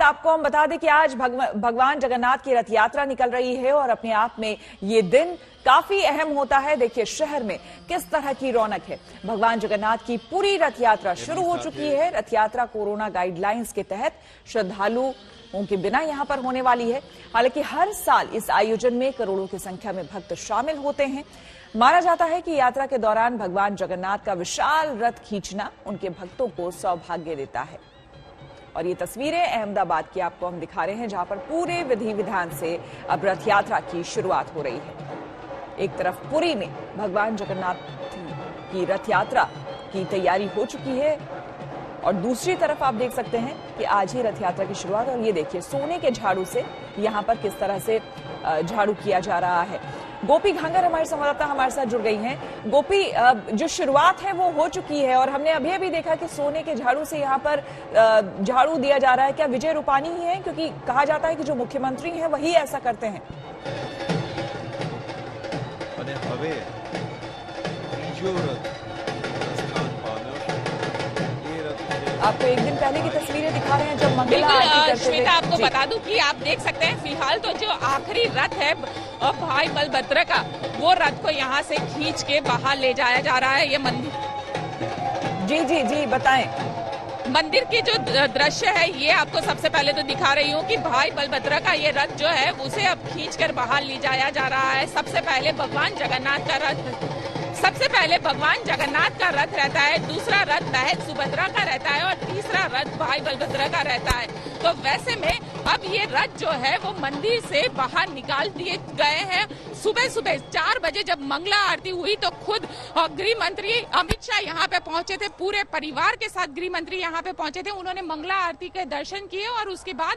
आपको हम बता दें कि आज भगवान जगन्नाथ की रथ यात्रा निकल रही है और अपने आप में ये दिन काफी अहम होता है। देखिए शहर में किस तरह की रौनक है। भगवान जगन्नाथ की पूरी रथ यात्रा शुरू हो चुकी है। रथ यात्रा कोरोना गाइडलाइंस के तहत श्रद्धालुओं के बिना यहां पर होने वाली है। हालांकि हर साल इस आयोजन में करोड़ों की संख्या में भक्त शामिल होते हैं। माना जाता है कि यात्रा के दौरान भगवान जगन्नाथ का विशाल रथ खींचना उनके भक्तों को सौभाग्य देता है। और ये तस्वीरें अहमदाबाद की आपको हम दिखा रहे हैं, जहां पर पूरे विधि विधान से अब रथ यात्रा की शुरुआत हो रही है। एक तरफ पुरी में भगवान जगन्नाथ की रथ यात्रा की तैयारी हो चुकी है और दूसरी तरफ आप देख सकते हैं कि आज ही रथ यात्रा की शुरुआत। और ये देखिए सोने के झाड़ू से यहां पर किस तरह से झाड़ू किया जा रहा है। गोपी घांगर हमारे संवाददाता हमारे साथ जुड़ गई हैं। गोपी, जो शुरुआत है वो हो चुकी है और हमने अभी अभी देखा कि सोने के झाड़ू से यहाँ पर झाड़ू दिया जा रहा है। क्या विजय रूपानी ही है? क्योंकि कहा जाता है कि जो मुख्यमंत्री हैं वही ऐसा करते हैं। आपको एक दिन पहले की तस्वीरें दिखा रहे हैं जब मंगला आरती करते हुए। श्वेता, आपको बता दूं कि आप देख सकते हैं फिलहाल तो जो आखिरी रथ है भाई बलभद्र का, वो रथ को यहाँ से खींच के बाहर ले जाया जा रहा है। ये मंदिर जी बताएं। मंदिर के जो दृश्य है ये आपको सबसे पहले तो दिखा रही हूँ कि भाई बलभद्र का ये रथ जो है उसे अब खींचकर बाहर ले जाया जा रहा है। सबसे पहले भगवान जगन्नाथ का रथ रहता है, दूसरा रथ बहन सुभद्रा का रहता है और तीसरा रथ भाई बलभद्र का रहता है। तो वैसे में अब ये रथ जो है वो मंदिर से बाहर निकाल दिए गए हैं। सुबह 4 बजे जब मंगला आरती हुई तो खुद गृह मंत्री अमित शाह यहाँ पे पहुंचे थे, पूरे परिवार के साथ गृह मंत्री यहाँ पे पहुंचे थे। उन्होंने मंगला आरती के दर्शन किए और उसके बाद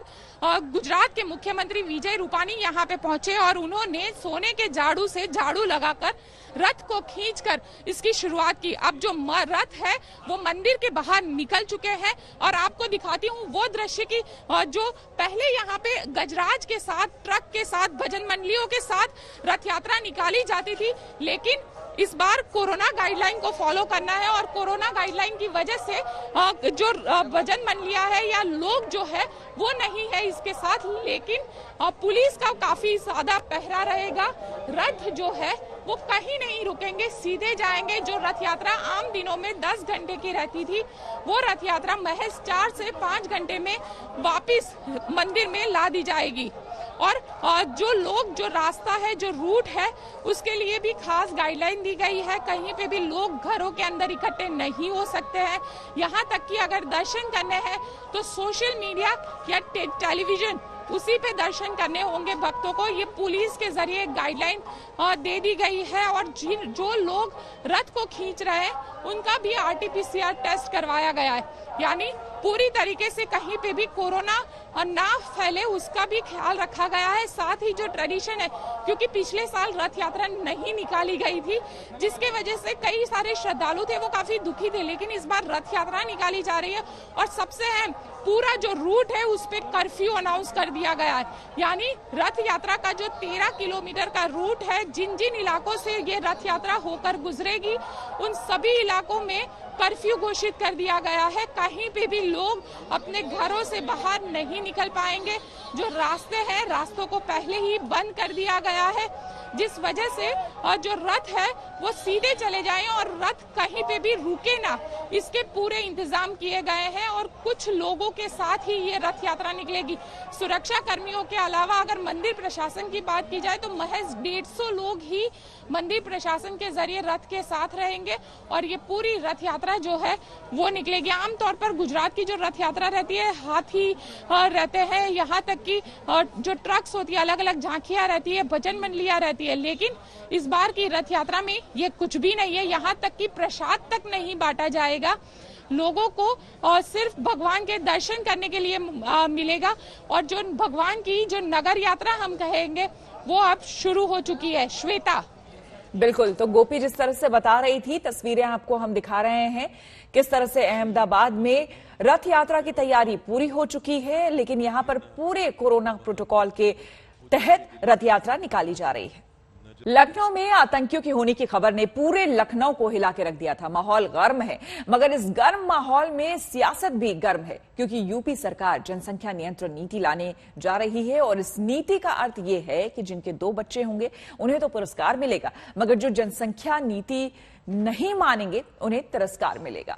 गुजरात के मुख्यमंत्री विजय रूपानी यहाँ पे पहुंचे और उन्होंने सोने के झाड़ू से झाड़ू लगाकर रथ को खींचकर इसकी शुरुआत की। अब जो रथ है वो मंदिर के बाहर निकल चुके हैं और आपको दिखाती हूँ वो दृश्य की जो पहले यहाँ पे गजराज के साथ, ट्रक के साथ, भजन मंडलियों के साथ रथ यात्रा निकाली जाती थी, लेकिन इस बार कोरोना गाइडलाइन को फॉलो करना है और कोरोना गाइडलाइन की वजह से जो भजन मंडलियां है या लोग जो है वो नहीं है इसके साथ, लेकिन पुलिस का काफी ज्यादा पहरा रहेगा। रथ जो है वो कहीं नहीं रुकेंगे, सीधे जाएंगे। जो रथ यात्रा आम दिनों में 10 घंटे की रहती थी वो रथ यात्रा महज 4 से 5 घंटे में वापिस मंदिर में ला दी जाएगी। और जो लोग, जो रास्ता है, जो रूट है, उसके लिए भी खास गाइडलाइन दी गई है। कहीं पे भी लोग घरों के अंदर इकट्ठे नहीं हो सकते हैं। यहाँ तक कि अगर दर्शन करने हैं तो सोशल मीडिया या टेलीविजन उसी पे दर्शन करने होंगे भक्तों को। ये पुलिस के जरिए गाइडलाइन दे दी गई है और जो लोग रथ को खींच रहे हैं उनका भी RT-PCR टेस्ट करवाया गया है, यानी पूरी तरीके से कहीं पे भी कोरोना ना फैले उसका भी ख्याल रखा गया है। साथ ही जो ट्रेडिशन है, क्योंकि पिछले साल रथ यात्रा नहीं निकाली गई थी जिसके वजह से कई सारे श्रद्धालु थे वो काफी दुखी थे, लेकिन इस बार रथ यात्रा निकाली जा रही है और सबसे अहम पूरा जो रूट है उस पे कर्फ्यू अनाउंस कर दिया गया है। यानी रथ यात्रा का जो 13 किलोमीटर का रूट है, जिन जिन इलाकों से ये रथ यात्रा होकर गुजरेगी उन सभी इलाकों में कर्फ्यू घोषित कर दिया गया है। कहीं पे भी लोग अपने घरों से बाहर नहीं निकल पाएंगे। जो रास्ते हैं, रास्तों को पहले ही बंद कर दिया गया है, जिस वजह से जो रथ है वो सीधे चले जाएं और रथ कहीं पे भी रुके ना, इसके पूरे इंतजाम किए गए हैं। और कुछ लोगों के साथ ही ये रथ यात्रा निकलेगी। सुरक्षा कर्मियों के अलावा अगर मंदिर प्रशासन की बात की जाए तो महज 150 लोग ही मंदिर प्रशासन के जरिए रथ के साथ रहेंगे और ये पूरी रथ यात्रा जो है वो निकलेगी। आमतौर पर गुजरात की जो रथ यात्रा रहती है हाथी रहते हैं, यहाँ तक कि जो ट्रक्स होती है, अलग अलग झांकियां रहती है, भजन मंडलियां रहती है, लेकिन इस बार की रथ यात्रा में ये कुछ भी नहीं है। यहाँ तक कि प्रसाद तक नहीं बांटा जाएगा। लोगों को और सिर्फ भगवान के दर्शन करने के लिए मिलेगा और जो भगवान की जो नगर यात्रा हम कहेंगे वो अब शुरू हो चुकी है। श्वेता, बिल्कुल, तो गोपी जिस तरह से बता रही थी, तस्वीरें आपको हम दिखा रहे हैं किस तरह से अहमदाबाद में रथ यात्रा की तैयारी पूरी हो चुकी है, लेकिन यहाँ पर पूरे कोरोना प्रोटोकॉल के तहत रथ यात्रा निकाली जा रही है। लखनऊ में आतंकियों के होने की खबर ने पूरे लखनऊ को हिला के रख दिया था। माहौल गर्म है, मगर इस गर्म माहौल में सियासत भी गर्म है, क्योंकि यूपी सरकार जनसंख्या नियंत्रण नीति लाने जा रही है। और इस नीति का अर्थ यह है कि जिनके 2 बच्चे होंगे उन्हें तो पुरस्कार मिलेगा, मगर जो जनसंख्या नीति नहीं मानेंगे उन्हें तिरस्कार मिलेगा।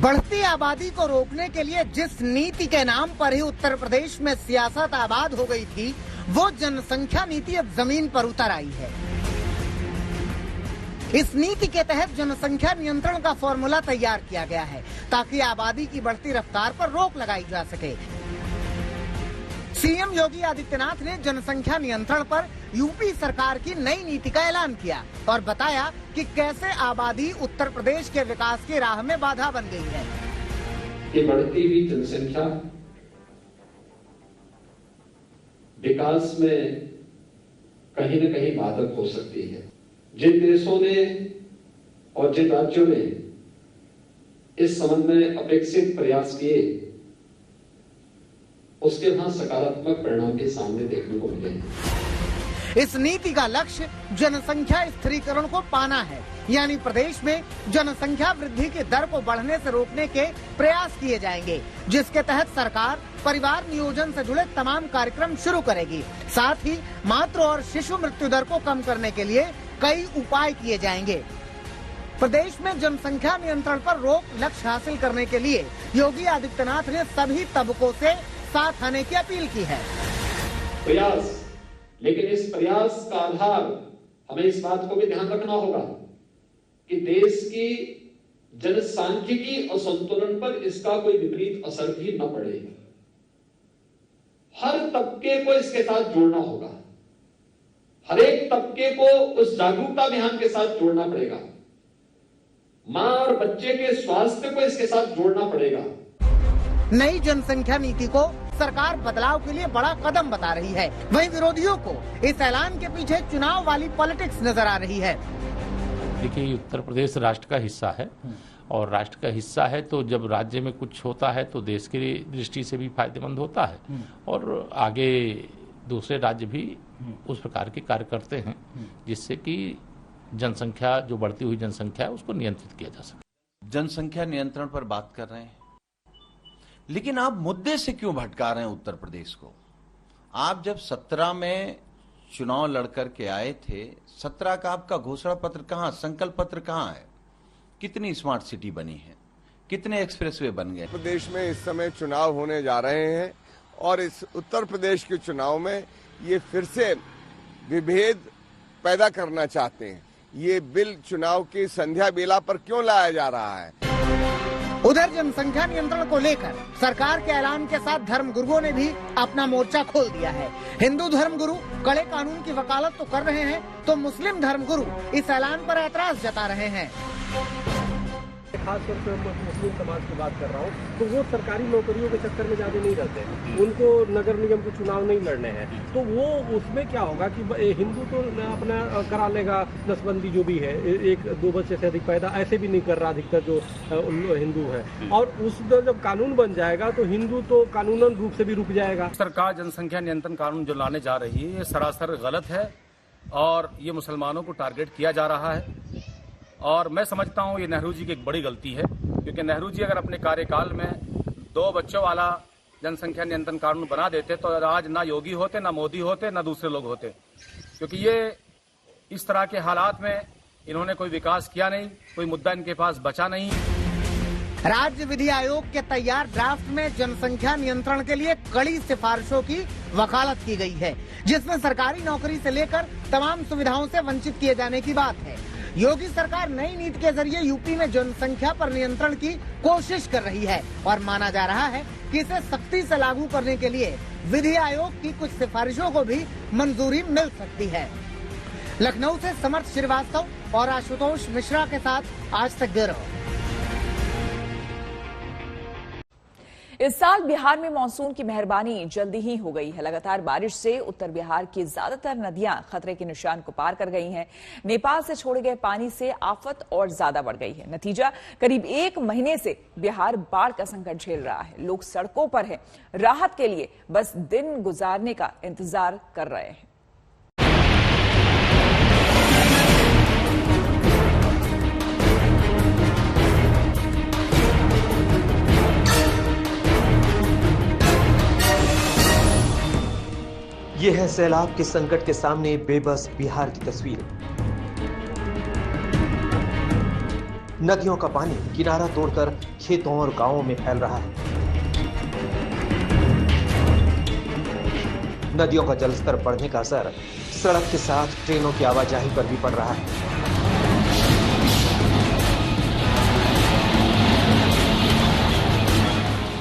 बढ़ती आबादी को रोकने के लिए जिस नीति के नाम पर ही उत्तर प्रदेश में सियासत आबाद हो गई थी, वो जनसंख्या नीति अब जमीन पर उतर आई है। इस नीति के तहत जनसंख्या नियंत्रण का फॉर्मूला तैयार किया गया है, ताकि आबादी की बढ़ती रफ्तार पर रोक लगाई जा सके। सीएम योगी आदित्यनाथ ने जनसंख्या नियंत्रण पर यूपी सरकार की नई नीति का ऐलान किया और बताया कि कैसे आबादी उत्तर प्रदेश के विकास की राह में बाधा बन गई है। ये बढ़ती हुई जनसंख्या विकास में कहीं न कहीं बाधक हो सकती है। जिन देशों ने और जिन राज्यों ने इस संबंध में अपेक्षित प्रयास किए, उसके वहां सकारात्मक परिणाम के सामने देखने को मिले हैं। इस नीति का लक्ष्य जनसंख्या स्थिरीकरण को पाना है, यानी प्रदेश में जनसंख्या वृद्धि की दर को बढ़ने से रोकने के प्रयास किए जाएंगे, जिसके तहत सरकार परिवार नियोजन से जुड़े तमाम कार्यक्रम शुरू करेगी। साथ ही मातृ और शिशु मृत्यु दर को कम करने के लिए कई उपाय किए जाएंगे। प्रदेश में जनसंख्या नियंत्रण पर रोक लक्ष्य हासिल करने के लिए योगी आदित्यनाथ ने सभी तबकों से साथ आने की अपील की है। प्रयास, लेकिन इस प्रयास का आधार हमें इस बात को भी ध्यान रखना होगा कि देश की जनसांख्यिकी असंतुलन पर इसका कोई विपरीत असर भी न पड़े। हर तबके को इसके साथ जोड़ना होगा, हर एक तबके को उस जागरूकता अभियान के साथ जोड़ना पड़ेगा। मां और बच्चे के स्वास्थ्य को इसके साथ जोड़ना पड़ेगा। नई जनसंख्या नीति को सरकार बदलाव के लिए बड़ा कदम बता रही है, वहीं विरोधियों को इस ऐलान के पीछे चुनाव वाली पॉलिटिक्स नजर आ रही है। देखिए, उत्तर प्रदेश राष्ट्र का हिस्सा है और राष्ट्र का हिस्सा है तो जब राज्य में कुछ होता है तो देश की दृष्टि से भी फायदेमंद होता है और आगे दूसरे राज्य भी उस प्रकार के कार्य करते हैं जिससे कि जनसंख्या, जो बढ़ती हुई जनसंख्या है, उसको नियंत्रित किया जा सके। जनसंख्या नियंत्रण पर बात कर रहे हैं, लेकिन आप मुद्दे से क्यों भटका रहे हैं उत्तर प्रदेश को? आप जब 17 में चुनाव लड़कर के आए थे, 17 का आपका घोषणा पत्र कहां, संकल्प पत्र कहां है? कितनी स्मार्ट सिटी बनी है, कितने एक्सप्रेसवे बन गए? प्रदेश में इस समय चुनाव होने जा रहे हैं और इस उत्तर प्रदेश के चुनाव में ये फिर से विभेद पैदा करना चाहते हैं। ये बिल चुनाव की संध्या बेला पर क्यों लाया जा रहा है? उधर जनसंख्या नियंत्रण को लेकर सरकार के ऐलान के साथ धर्मगुरुओं ने भी अपना मोर्चा खोल दिया है। हिंदू धर्मगुरु कड़े कानून की वकालत तो कर रहे हैं, तो मुस्लिम धर्मगुरु इस ऐलान पर ऐतराज जता रहे हैं। खास तौर पर मुस्लिम समाज की बात कर रहा हूँ, तो वो सरकारी नौकरियों के चक्कर में ज्यादा नहीं रहते, उनको नगर निगम के चुनाव नहीं लड़ने हैं, तो वो उसमें क्या होगा कि हिंदू तो अपना करा लेगा नसबंदी जो भी है, 1-2 बच्चे से अधिक पैदा ऐसे भी नहीं कर रहा अधिकतर जो हिंदू है, और उस जब कानून बन जाएगा तो हिंदू तो कानूनन रूप से भी रुक जाएगा। सरकार जनसंख्या नियंत्रण कानून जो लाने जा रही है, ये सरासर गलत है और ये मुसलमानों को टारगेट किया जा रहा है। और मैं समझता हूँ ये नेहरू जी की एक बड़ी गलती है, क्योंकि नेहरू जी अगर अपने कार्यकाल में 2 बच्चों वाला जनसंख्या नियंत्रण कानून बना देते तो आज ना योगी होते, ना मोदी होते, ना दूसरे लोग होते, क्योंकि ये इस तरह के हालात में इन्होंने कोई विकास किया नहीं, कोई मुद्दा इनके पास बचा नहीं। राज्य विधि आयोग के तैयार ड्राफ्ट में जनसंख्या नियंत्रण के लिए कड़ी सिफारिशों की वकालत की गई है, जिसमें सरकारी नौकरी से लेकर तमाम सुविधाओं से वंचित किए जाने की बात है। योगी सरकार नई नीति के जरिए यूपी में जनसंख्या पर नियंत्रण की कोशिश कर रही है और माना जा रहा है कि इसे सख्ती से लागू करने के लिए विधि आयोग की कुछ सिफारिशों को भी मंजूरी मिल सकती है। लखनऊ से समर्थ श्रीवास्तव और आशुतोष मिश्रा के साथ आज तक ब्यूरो। इस साल बिहार में मानसून की मेहरबानी जल्दी ही हो गई है। लगातार बारिश से उत्तर बिहार की ज्यादातर नदियां खतरे के निशान को पार कर गई हैं। नेपाल से छोड़े गए पानी से आफत और ज्यादा बढ़ गई है। नतीजा, करीब 1 महीने से बिहार बाढ़ का संकट झेल रहा है। लोग सड़कों पर हैं, राहत के लिए बस दिन गुजारने का इंतजार कर रहे हैं। ये है सैलाब के संकट के सामने बेबस बिहार की तस्वीर। नदियों का पानी किनारा तोड़कर खेतों और गांवों में फैल रहा है। नदियों का जलस्तर बढ़ने का असर सड़क के साथ ट्रेनों की आवाजाही पर भी पड़ रहा है।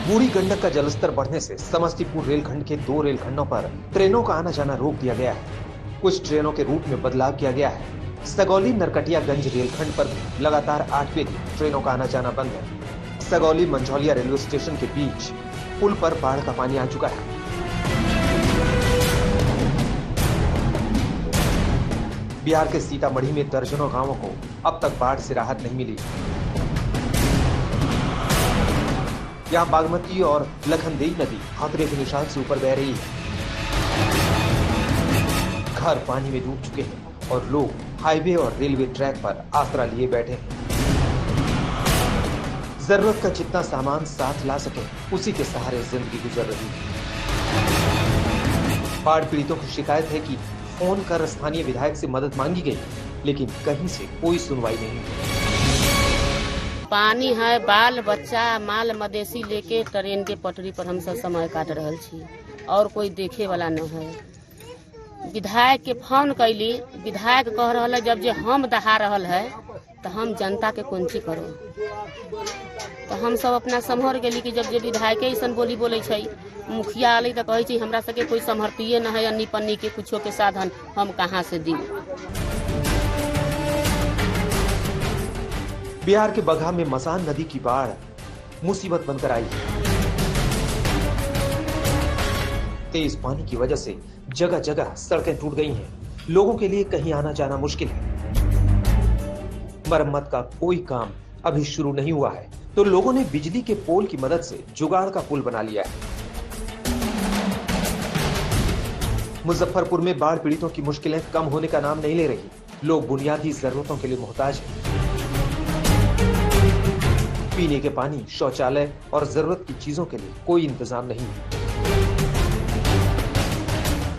बूढ़ी गंडक का जलस्तर बढ़ने से समस्तीपुर रेलखंड के 2 रेलखंडों पर ट्रेनों का आना जाना रोक दिया गया है। कुछ ट्रेनों के रूट में बदलाव किया गया है। सगौली नरकटियागंज रेलखंड पर भी लगातार 8वें दिन ट्रेनों का आना जाना बंद है। सगौली मंझौलिया रेलवे स्टेशन के बीच पुल पर बाढ़ का पानी आ चुका है। बिहार के सीतामढ़ी में दर्जनों गांवों को अब तक बाढ़ से राहत नहीं मिली। यहाँ बागमती और लखनदेई नदी खतरे के निशान से ऊपर बह रही है। घर पानी में डूब चुके हैं और लोग हाईवे और रेलवे ट्रैक पर आसरा लिए बैठे हैं। जरूरत का जितना सामान साथ ला सके उसी के सहारे जिंदगी गुजर रही है। बाढ़ पीड़ितों की शिकायत है कि फोन कर स्थानीय विधायक से मदद मांगी गई, लेकिन कहीं से कोई सुनवाई नहीं। पानी है, बाल बच्चा माल मवेशी लेके ट्रेन के पटरी पर हम सब समय काट रहे छी और कोई देखे वाला न है। विधायक के फोन कैली, विधायक कह रहा है जब जे हम दहा रहल है तो हम जनता के कौन चीज करो। तो हम सब अपना संभर गेली कि जब जे विधायक ऐसा बोली बोले छै, मुखिया आले तो कहे हमरा सके कोई संभरतीय न है, अन्नी पन्नी के कुछो के साधन हम कहाँ से दी। बिहार के बगहा में मसान नदी की बाढ़ मुसीबत बनकर आई। तेज पानी की वजह से जगह जगह सड़कें टूट गई हैं। लोगों के लिए कहीं आना जाना मुश्किल है। मरम्मत का कोई काम अभी शुरू नहीं हुआ है, तो लोगों ने बिजली के पोल की मदद से जुगाड़ का पुल बना लिया है। मुजफ्फरपुर में बाढ़ पीड़ितों की मुश्किलें कम होने का नाम नहीं ले रही। लोग बुनियादी जरूरतों के लिए मोहताज हैं। पीने के पानी, शौचालय और जरूरत की चीजों के लिए कोई इंतजाम नहीं है।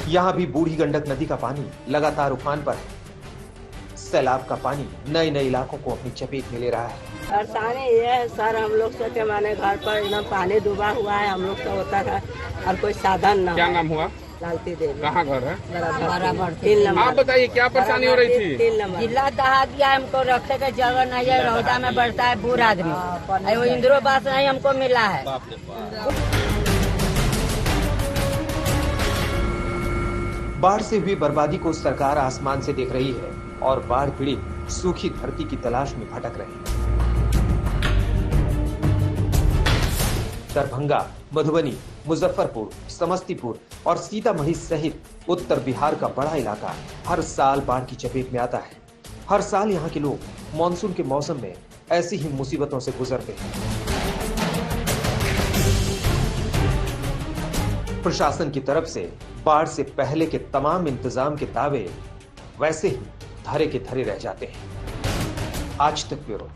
यहाँ भी बूढ़ी गंडक नदी का पानी लगातार उफान पर है। सैलाब का पानी नए नए इलाकों को अपनी चपेट में ले रहा है। परेशानी ये है सर, हम लोग सोचे माने घर पर एकदम पानी डूबा हुआ है, हम लोग का होता था और कोई साधन न। क्या नाम हुआ? लालती देवी। कहाँ घर है? 3 नंबर। आप बताइए क्या परेशानी हो रही थी? 3 नंबर। जिला दहा दिया, हमको रखने का जगह नहीं है, रौदा में बढ़ता है बूढ़ा आदमी। वो इंद्रोबास नहीं हमको मिला है। बाढ़ से हुई बर्बादी को सरकार आसमान से देख रही है और बाढ़ पीड़ित सूखी धरती की तलाश में भटक रहे हैं। दरभंगा, मधुबनी, मुजफ्फरपुर, समस्तीपुर और सीतामढ़ी सहित उत्तर बिहार का बड़ा इलाका हर साल बाढ़ की चपेट में आता है। हर साल यहाँ के लोग मानसून के मौसम में ऐसी ही मुसीबतों से गुजरते हैं। प्रशासन की तरफ से बाढ़ से पहले के तमाम इंतजाम के दावे वैसे ही धरे के धरे रह जाते हैं। आज तक ब्यूरो।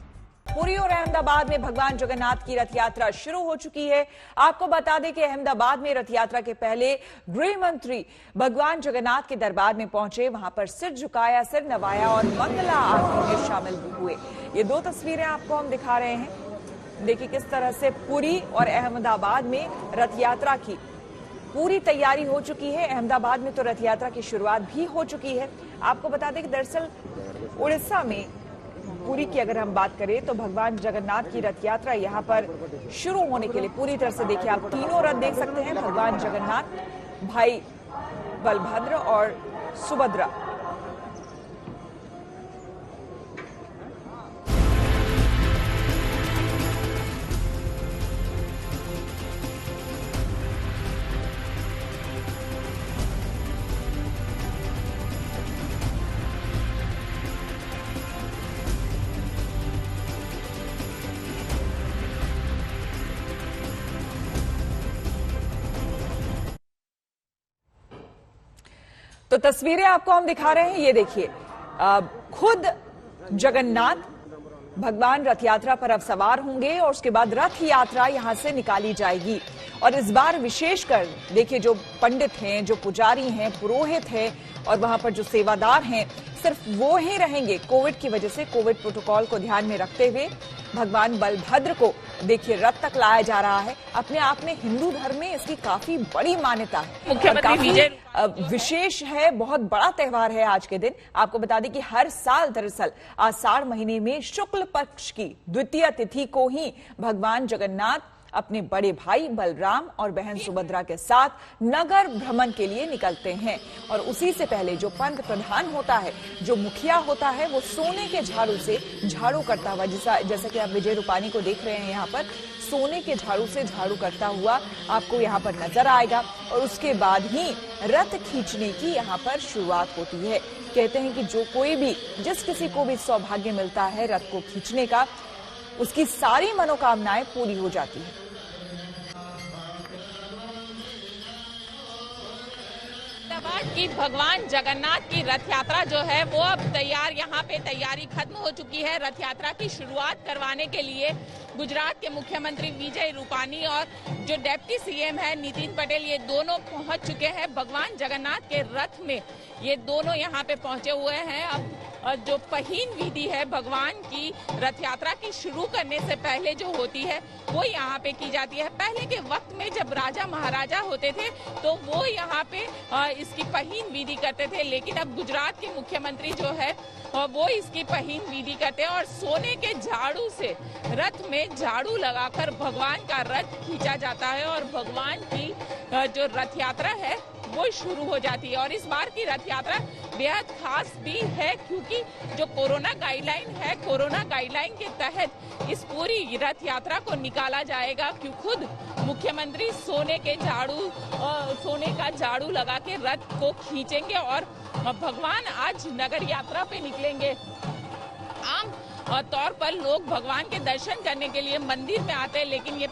पुरी और अहमदाबाद में भगवान जगन्नाथ की रथ यात्रा शुरू हो चुकी है। आपको बता दें कि अहमदाबाद में रथ यात्रा के पहले गृह मंत्री भगवान जगन्नाथ के दरबार में पहुंचे, वहां पर सिर झुकाया, सिर नवाया और मंगला आरती में शामिल हुए। ये 2 तस्वीरें आपको हम दिखा रहे हैं। देखिए किस तरह से पुरी और अहमदाबाद में रथ यात्रा की पूरी तैयारी हो चुकी है। अहमदाबाद में तो रथ यात्रा की शुरुआत भी हो चुकी है। आपको बता दें कि दरअसल उड़ीसा में पुरी की अगर हम बात करें तो भगवान जगन्नाथ की रथ यात्रा यहां पर शुरू होने के लिए पूरी तरह से देखिए आप 3 रथ देख सकते हैं। भगवान जगन्नाथ, भाई बलभद्र और सुभद्रा। तो तस्वीरें आपको हम दिखा रहे हैं, ये देखिए खुद जगन्नाथ भगवान रथ यात्रा पर अब सवार होंगे और उसके बाद रथ यात्रा यहां से निकाली जाएगी। और इस बार विशेषकर देखिए जो पंडित हैं, जो पुजारी हैं, पुरोहित हैं और वहां पर जो सेवादार हैं, सिर्फ वो ही रहेंगे। कोविड की वजह से, कोविड प्रोटोकॉल को ध्यान में रखते हुए भगवान बलभद्र को देखिए रथ तक लाया जा रहा है। अपने आप में हिंदू धर्म में इसकी काफी बड़ी मान्यता है, काफी विशेष है, बहुत बड़ा त्योहार है आज के दिन। आपको बता दें कि हर साल दरअसल आषाढ़ महीने में शुक्ल पक्ष की द्वितीय तिथि को ही भगवान जगन्नाथ अपने बड़े भाई बलराम और बहन सुभद्रा के साथ नगर भ्रमण के लिए निकलते हैं। और उसी से पहले जो पंत प्रधान होता है, जो मुखिया होता है, वो सोने के झाड़ू से झाड़ू करता हुआ, जैसा कि आप विजय रूपानी को देख रहे हैं यहाँ पर, सोने के झाड़ू से झाड़ू करता हुआ आपको यहाँ पर नजर आएगा। और उसके बाद ही रथ खींचने की यहाँ पर शुरुआत होती है। कहते हैं कि जो कोई भी, जिस किसी को भी सौभाग्य मिलता है रथ को खींचने का, उसकी सारी मनोकामनाएं पूरी हो जाती है। कि भगवान जगन्नाथ की रथ यात्रा जो है वो अब यहाँ पे तैयारी खत्म हो चुकी है। रथ यात्रा की शुरुआत करवाने के लिए गुजरात के मुख्यमंत्री विजय रूपानी और जो डिप्टी सीएम है नितिन पटेल, ये दोनों पहुंच चुके हैं भगवान जगन्नाथ के रथ में। ये दोनों यहाँ पे पहुंचे हुए हैं। अब जो पहिन विधि है भगवान की रथ यात्रा की शुरू करने से पहले जो होती है वो यहाँ पे की जाती है। पहले के वक्त में जब राजा महाराजा होते थे तो वो यहाँ पे इसकी पहिन विधि करते थे, लेकिन अब गुजरात के मुख्यमंत्री जो है वो इसकी पहिन विधि करते हैं और सोने के झाड़ू से रथ में झाड़ू लगाकर भगवान का रथ खींचा जाता है और भगवान की जो रथ यात्रा है वो शुरू हो जाती है। और इस बार की रथ यात्रा बेहद खास भी है क्योंकि जो कोरोना गाइडलाइन है, कोरोना गाइडलाइन के तहत इस पूरी रथ यात्रा को निकाला जाएगा। क्यों खुद मुख्यमंत्री सोने का झाड़ू लगा के रथ को खींचेंगे और भगवान आज नगर यात्रा पे निकलेंगे। आम तौर पर लोग भगवान के दर्शन करने के लिए मंदिर में आते हैं, लेकिन ये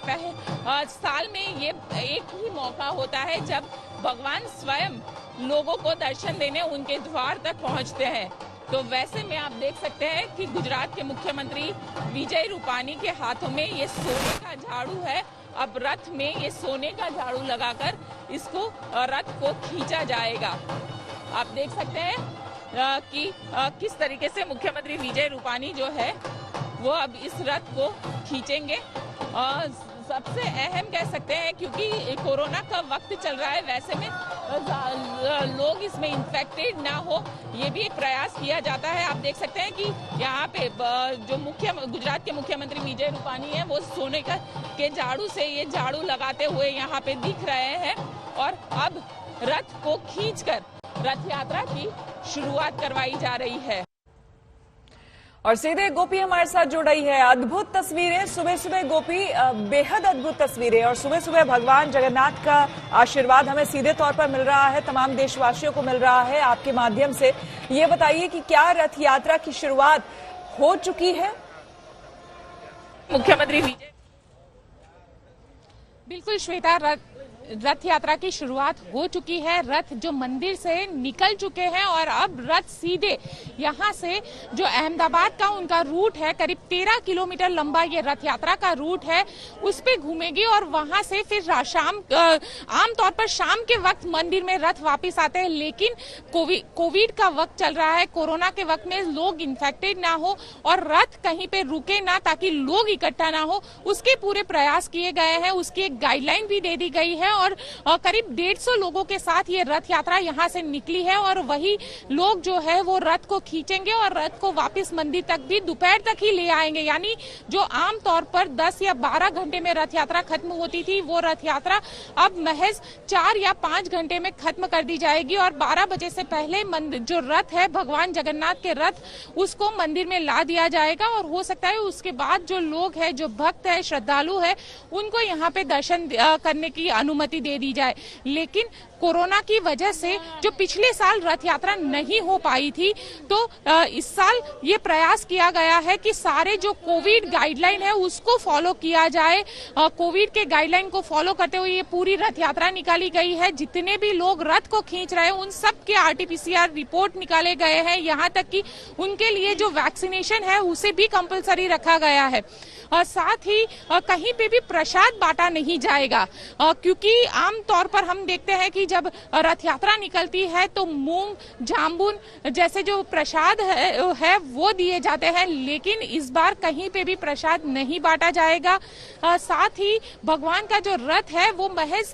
साल में ये एक ही मौका होता है जब भगवान स्वयं लोगों को दर्शन देने उनके द्वार तक पहुंचते हैं। तो वैसे में आप देख सकते हैं कि गुजरात के मुख्यमंत्री विजय रूपानी के हाथों में ये सोने का झाड़ू है। अब रथ में ये सोने का झाड़ू लगाकर इसको रथ को खींचा जाएगा। आप देख सकते हैं कि किस तरीके से मुख्यमंत्री विजय रूपानी जो है वो अब इस रथ को खींचेंगे। सबसे अहम कह सकते हैं क्योंकि कोरोना का वक्त चल रहा है, वैसे में लोग इसमें इन्फेक्टेड ना हो ये भी एक प्रयास किया जाता है। आप देख सकते हैं कि यहाँ पे जो गुजरात के मुख्यमंत्री विजय रूपानी है वो सोने के झाड़ू से ये झाड़ू लगाते हुए यहाँ पे दिख रहे हैं और अब रथ को खींचकर रथ यात्रा की शुरुआत करवाई जा रही है। और सीधे गोपी हमारे साथ जुड़ रही है। अद्भुत तस्वीरें, सुबह सुबह गोपी, बेहद अद्भुत तस्वीरें और सुबह सुबह भगवान जगन्नाथ का आशीर्वाद हमें सीधे तौर पर मिल रहा है, तमाम देशवासियों को मिल रहा है आपके माध्यम से। ये बताइए कि क्या रथ यात्रा की शुरुआत हो चुकी है? मुख्यमंत्री विजय बिल्कुल श्वेता, रथ यात्रा की शुरुआत हो चुकी है। रथ जो मंदिर से निकल चुके हैं और अब रथ सीधे यहाँ से जो अहमदाबाद का उनका रूट है, करीब 13 किलोमीटर लंबा ये रथ यात्रा का रूट है, उस पे घूमेगी और वहां से फिर आमतौर पर शाम के वक्त मंदिर में रथ वापस आते हैं। लेकिन कोविड का वक्त चल रहा है, कोरोना के वक्त में लोग इन्फेक्टेड ना हो और रथ कहीं पे रुके ना ताकि लोग इकट्ठा ना हो, उसके पूरे प्रयास किए गए हैं। उसकी एक गाइडलाइन भी दे दी गई है और करीब 150 लोगों के साथ ये रथ यात्रा यहाँ से निकली है और वही लोग जो है वो रथ को खींचेंगे और रथ को वापस मंदिर तक भी दोपहर तक ही ले आएंगे। यानी जो आम तौर पर 10 या 12 घंटे में रथ यात्रा खत्म होती थी वो रथ यात्रा अब महज 4 या 5 घंटे में खत्म कर दी जाएगी और 12 बजे से पहले जो रथ है भगवान जगन्नाथ के रथ उसको मंदिर में ला दिया जाएगा और हो सकता है उसके बाद जो लोग है, जो भक्त है, श्रद्धालु है, उनको यहाँ पे दर्शन करने की अनुमति अनुमति दे दी जाए। लेकिन कोरोना की वजह से जो पिछले साल रथ यात्रा नहीं हो पाई थी, तो इस साल ये प्रयास किया गया है कि सारे जो कोविड गाइडलाइन है उसको फॉलो किया जाए। कोविड के गाइडलाइन को फॉलो करते हुए ये पूरी रथ यात्रा निकाली गई है। जितने भी लोग रथ को खींच रहे हैं उन सब के RT-PCR रिपोर्ट निकाले गए हैं। यहाँ तक कि उनके लिए जो वैक्सीनेशन है उसे भी कंपलसरी रखा गया है। और साथ ही कहीं पे भी प्रसाद बांटा नहीं जाएगा, क्योंकि आमतौर पर हम देखते हैं कि जब रथ यात्रा निकलती है तो मूंग, जामुन जैसे जो प्रसाद है वो दिए जाते हैं, लेकिन इस बार कहीं पे भी प्रसाद नहीं बांटा जाएगा। साथ ही भगवान का जो रथ है वो महज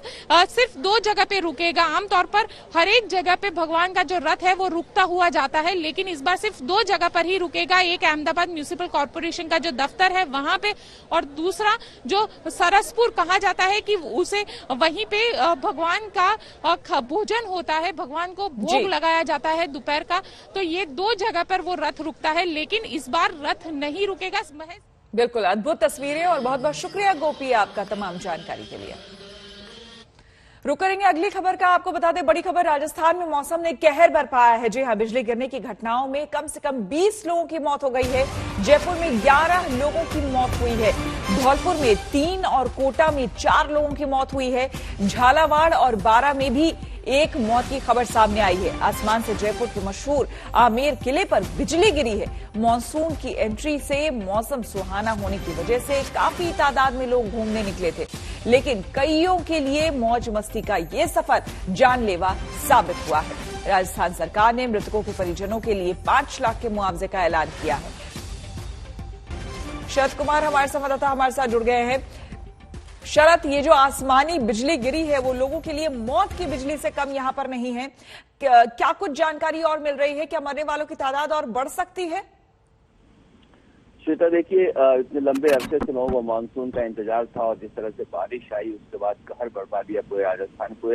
सिर्फ 2 जगह पे रुकेगा। आमतौर पर हर एक जगह पे भगवान का जो रथ है वो रुकता हुआ जाता है, लेकिन इस बार सिर्फ 2 जगह पर ही रुकेगा। एक अहमदाबाद म्युनिसिपल कॉर्पोरेशन का जो दफ्तर है वहां पे, और दूसरा जो सरसपुर कहा जाता है कि उसे वहीं पे भगवान का भोजन होता है, भगवान को भोग लगाया जाता है दोपहर का। तो ये 2 जगह पर वो रथ रुकता है, लेकिन इस बार रथ नहीं रुकेगा। बिल्कुल अद्भुत तस्वीरें, और बहुत बहुत शुक्रिया गोपी आपका तमाम जानकारी के लिए। रुक करेंगे अगली खबर का। आपको बता दें, बड़ी खबर, राजस्थान में मौसम ने कहर बरपाया है। जी हां, बिजली गिरने की घटनाओं में कम से कम 20 लोगों की मौत हो गई है। जयपुर में 11 लोगों की मौत हुई है, धौलपुर में 3 और कोटा में 4 लोगों की मौत हुई है। झालावाड़ और बारां में भी 1 मौत की खबर सामने आई है। आसमान से जयपुर के मशहूर आमेर किले पर बिजली गिरी है। मानसून की एंट्री से मौसम सुहाना होने की वजह से काफी तादाद में लोग घूमने निकले थे, लेकिन कईयों के लिए मौज मस्ती का ये सफर जानलेवा साबित हुआ है। राजस्थान सरकार ने मृतकों के परिजनों के लिए 5 लाख के मुआवजे का ऐलान किया है। शरद कुमार हमारे संवाददाता हमारे साथ जुड़ गए हैं। शरद, ये जो आसमानी बिजली गिरी है वो लोगों के लिए मौत की बिजली से कम यहां पर नहीं है। क्या कुछ जानकारी और मिल रही है? क्या मरने वालों की तादाद और बढ़ सकती है? श्वेता, देखिए, इतने लंबे अरसे से लोगों को मानसून का इंतजार था, और जिस तरह से बारिश आई उसके बाद कहर बरपा दिया पूरे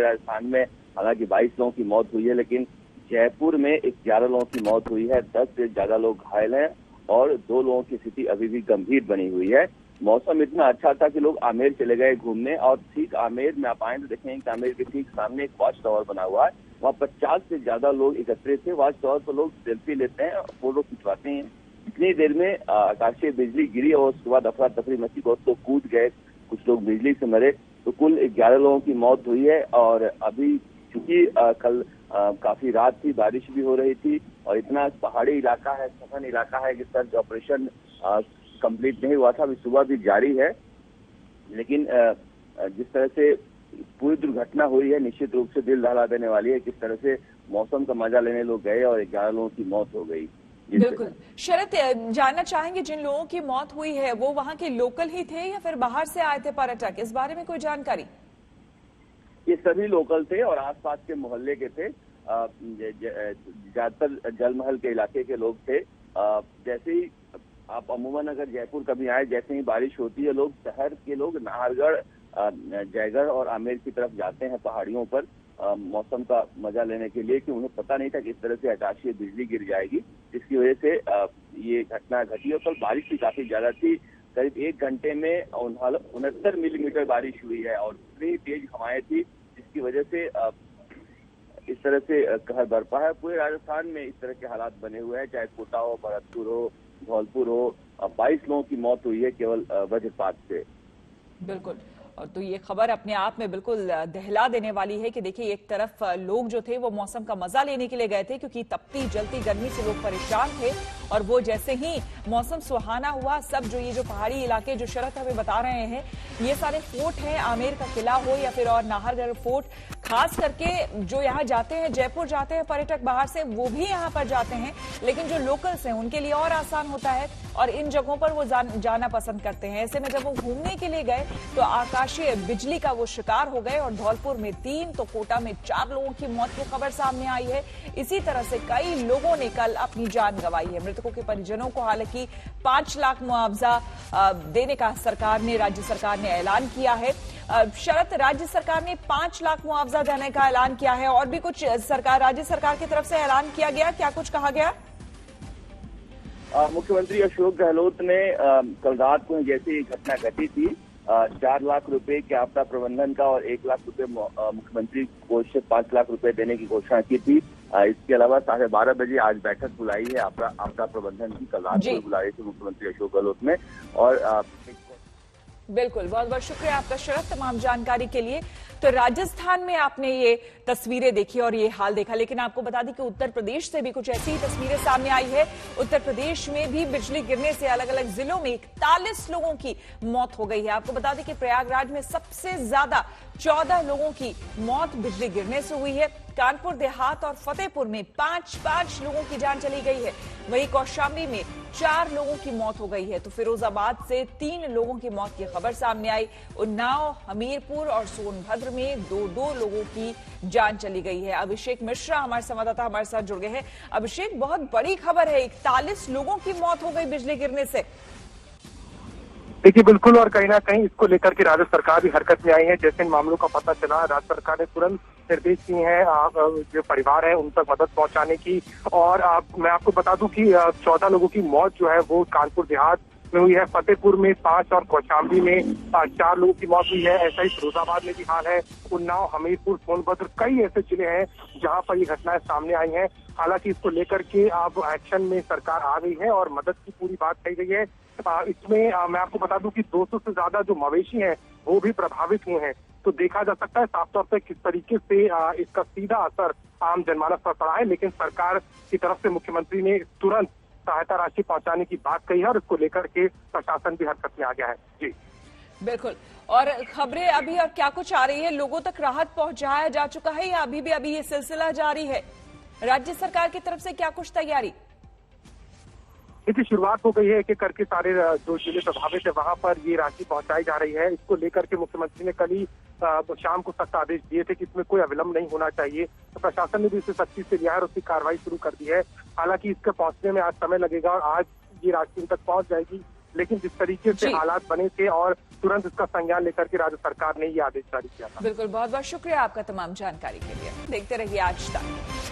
राजस्थान में हालांकि 22 लोगों की मौत हुई है, लेकिन जयपुर में 11 लोगों की मौत हुई है, 10 से ज्यादा लोग घायल हैं और 2 लोगों की स्थिति अभी भी गंभीर बनी हुई है। मौसम इतना अच्छा था कि लोग आमेर चले गए घूमने, और ठीक आमेर में आप आए तो देखेंगे कि आमेर के ठीक सामने एक वॉच टावर बना हुआ है, वहाँ 50 से ज्यादा लोग एकत्रित थे। वॉच टावर पर लोग सेल्फी लेते हैं, फोटो खिंचवाते हैं। इतनी देर में आकाशीय बिजली गिरी और उसके बाद अफरा तफरी मची, बहुत लोग कूद गए, कुछ लोग बिजली से मरे। तो कुल 11 लोगों की मौत हुई है। और अभी चूंकि कल काफी रात थी, बारिश भी हो रही थी, और इतना पहाड़ी इलाका है, सघन इलाका है कि सर्च ऑपरेशन कंप्लीट नहीं हुआ था, अभी सुबह भी जारी है। लेकिन जिस तरह से पूरी दुर्घटना हुई है, निश्चित रूप से दिल दहला देने वाली है। किस तरह से मौसम का मजा लेने लोग गए और 11 लोगों की मौत हो गई। बिल्कुल। शरद, जानना चाहेंगे, जिन लोगों की मौत हुई है वो वहाँ के लोकल ही थे या फिर बाहर से आए थे पर्यटक? इस बारे में कोई जानकारी? ये सभी लोकल थे और आसपास के मोहल्ले के थे। ज्यादातर जलमहल के इलाके के लोग थे। जैसे ही आप अमूमन अगर जयपुर कभी आए, जैसे ही बारिश होती है, लोग शहर के लोग नाहरगढ़, जयगढ़ और आमेर की तरफ जाते हैं पहाड़ियों पर मौसम का मजा लेने के लिए, कि उन्हें पता नहीं था कि इस तरह से आकाशीय बिजली गिर जाएगी, जिसकी वजह से ये घटना घटी। और कल बारिश भी काफी ज्यादा थी, करीब 1 घंटे में 69 मिलीमीटर बारिश हुई है, और इतनी तेज हवाएं थी जिसकी वजह से इस तरह से कहर बरपा है। पूरे राजस्थान में इस तरह के हालात बने हुए हैं, चाहे कोटा हो, भरतपुर हो, धौलपुर हो। 22 लोगों की मौत हुई है केवल वज्रपात से। बिल्कुल, और तो ये खबर अपने आप में बिल्कुल दहला देने वाली है कि देखिए, एक तरफ लोग जो थे वो मौसम का मजा लेने के लिए गए थे, क्योंकि तपती जलती गर्मी से लोग परेशान थे, और वो जैसे ही मौसम सुहाना हुआ, सब जो ये जो पहाड़ी इलाके जो शरद हमें बता रहे हैं, ये सारे फोर्ट हैं, आमेर का किला हो या फिर और नाहरगढ़ फोर्ट, खास करके जो यहाँ जाते हैं, जयपुर जाते हैं पर्यटक बाहर से, वो भी यहाँ पर जाते हैं, लेकिन जो लोकल्स हैं उनके लिए और आसान होता है और इन जगहों पर वो जाना पसंद करते हैं। ऐसे में जब वो घूमने के लिए गए तो आकाशीय बिजली का वो शिकार हो गए, और धौलपुर में 3 तो कोटा में 4 लोगों की मौत की खबर सामने आई है। इसी तरह से कई लोगों ने कल अपनी जान गंवाई है। मृतकों के परिजनों को हालांकि 5 लाख मुआवजा देने का राज्य सरकार ने ऐलान किया है। शरद, राज्य सरकार ने 5 लाख मुआवजा देने का ऐलान किया है, और भी कुछ राज्य सरकार की तरफ से ऐलान किया गया, क्या कुछ कहा गया? मुख्यमंत्री अशोक गहलोत ने कल रात को जैसे ही घटना घटी थी, 4 लाख रुपए के आपदा प्रबंधन का और 1 लाख रुपए मुख्यमंत्री कोष से 5 लाख रुपए देने की घोषणा की थी। इसके अलावा 12:30 बजे आज बैठक बुलाई है आपदा प्रबंधन की, कल रात को बुलाई थी मुख्यमंत्री अशोक गहलोत ने। और बिल्कुल, बहुत बहुत शुक्रिया आपका शरद तमाम जानकारी के लिए। तो राजस्थान में आपने ये तस्वीरें देखी और ये हाल देखा, लेकिन आपको बता दें कि उत्तर प्रदेश से भी कुछ ऐसी ही तस्वीरें सामने आई है। उत्तर प्रदेश में भी बिजली गिरने से अलग अलग जिलों में 41 लोगों की मौत हो गई है। आपको बता दें कि प्रयागराज में सबसे ज्यादा 14 लोगों की मौत बिजली गिरने से हुई है। कानपुर देहात और फतेहपुर में 5 लोगों की जान चली गई है। वहीं कौशाम्बी में 4 लोगों की मौत हो गई है। तो फिरोजाबाद से 3 लोगों की मौत की खबर सामने आई। उन्नाव, हमीरपुर और सोनभद्र में 2 लोगों की जान चली गई है। अभिषेक मिश्रा हमारे संवाददाता हमारे साथ जुड़ गए हैं। अभिषेक, बहुत बड़ी खबर है, 41 लोगों की मौत हो गई बिजली गिरने से। देखिए बिल्कुल, और कहीं ना कहीं इसको लेकर के राज्य सरकार भी हरकत में आई है। जैसे इन मामलों का पता चला, राज्य सरकार ने तुरंत निर्देश दिए हैं जो परिवार है उन तक मदद पहुंचाने की। और मैं आपको बता दूं कि 14 लोगों की मौत जो है वो कानपुर देहात में हुई है, फतेहपुर में 5 और कौशाम्बी में 4 लोगों की मौत हुई है। ऐसा ही फिरोजाबाद में भी हाल है। उन्नाव, हमीरपुर, सोनभद्र, कई ऐसे जिले हैं जहां पर ये घटनाएं सामने आई हैं। हालांकि इसको लेकर के अब एक्शन में सरकार आ गई है और मदद की पूरी बात कही गई है। इसमें मैं आपको बता दूं कि 200 से ज्यादा जो मवेशी हैं वो भी प्रभावित हुए हैं। तो देखा जा सकता है साफ तौर पर किस तरीके से इसका सीधा असर आम जनमानस पर पड़ा है। लेकिन सरकार की तरफ से मुख्यमंत्री ने तुरंत सहायता राशि पहुंचाने की बात कही है और इसको लेकर के प्रशासन भी हरकत में आ गया है। जी बिल्कुल, और खबरें अभी और क्या कुछ आ रही है? लोगों तक राहत पहुंचाया जा चुका है या अभी ये सिलसिला जारी है? राज्य सरकार की तरफ से क्या कुछ तैयारी? देखिए, शुरुआत हो गई है कि करके सारे जो जिले प्रभावित है वहां पर ये राशि पहुंचाई जा रही है। इसको लेकर के मुख्यमंत्री ने कल ही शाम को सख्त आदेश दिए थे कि इसमें कोई अविलंब नहीं होना चाहिए। तो प्रशासन ने भी इसे सख्ती से लिया है और उसकी कार्रवाई शुरू कर दी है। हालांकि इसके पहुंचने में आज समय लगेगा और आज ये राशि उन तक पहुंच जाएगी। लेकिन जिस तरीके से हालात बने थे और तुरंत इसका संज्ञान लेकर के राज्य सरकार ने ये आदेश जारी किया था। बिल्कुल, बहुत बहुत शुक्रिया आपका तमाम जानकारी के लिए। देखते रहिए आज तक।